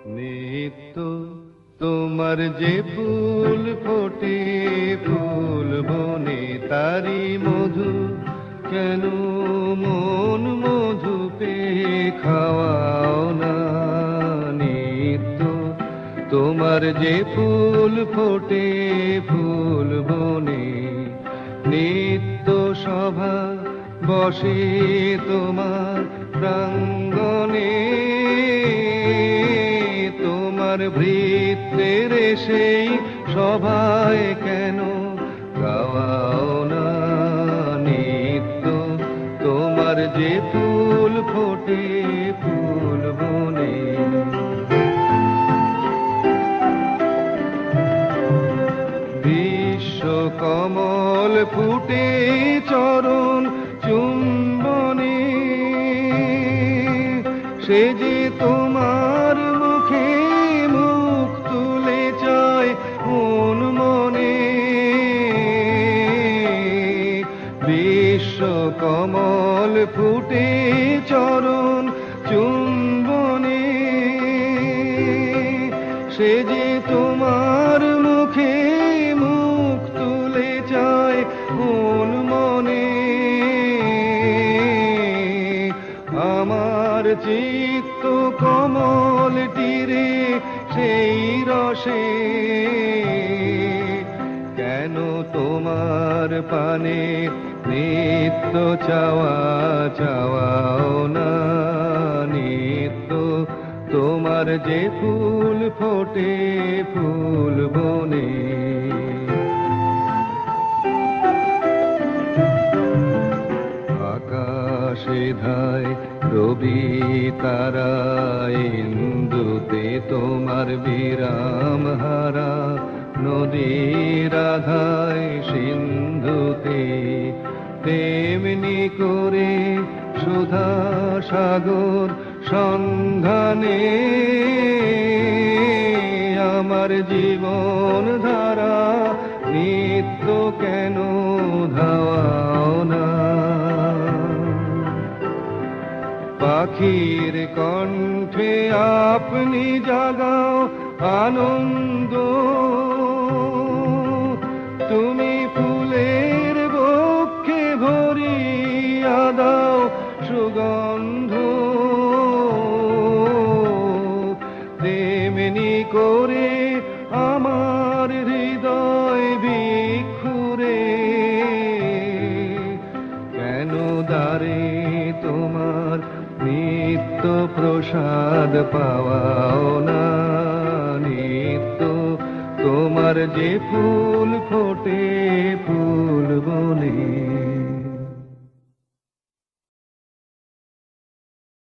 নিত্য তোমার যে ফুল ফোটে ফুল বনে তারি মধু, কেন মন মধু পে খাওয়াও না। নিত্য তোমার যে ফুল ফোটে ফুল বনে, নিত্য সভা বসে তোমার প্রাঙ্গণে, তোমার ভৃত্যের সেই সভায় কেন গাওয়াও না। নিত্য তোমার যে ফুল ফোটে ফুল বনে, বিশ্ব কমল ফুটে চরণ চুম্বনে, সে যে তোমার মুখে মুখ তুলে চায় মন মনে। বিশ্ব কমল ফুটে চরণ চুম্বনে, সে যে তোমার মুখে মুখ তুলে চায় মন মনে। আমার চিত্ত কমল তীরে সেই রসে, কেন তোমার পানে নিত্য চাওয়া চাওয়াও না। নিত্য তোমার যে ফুল ফোটে ফুল বনে, আকাশে ধায় রবি তারা, ইন্দুতে তোমার বিরাম হারা, নদীর আধায় সিন্ধুতে তেমনি করে সুধা সাগর সন্ধানে, আমার জীবন ধারা নিত্য কেন ধাওয়াও না। পাখির কণ্ঠে আপনি জাগাও আনন্দ, তুমি ফুলের বক্ষে ভরিয়া দাও সুগন্ধ, তেমনি করে আমার হৃদয় ভিক্ষুরে, কেন দ্বারে তোমার নিত্য প্রসাদ পাওয়াও না। নিত্য তোমার যে ফুল ফোটে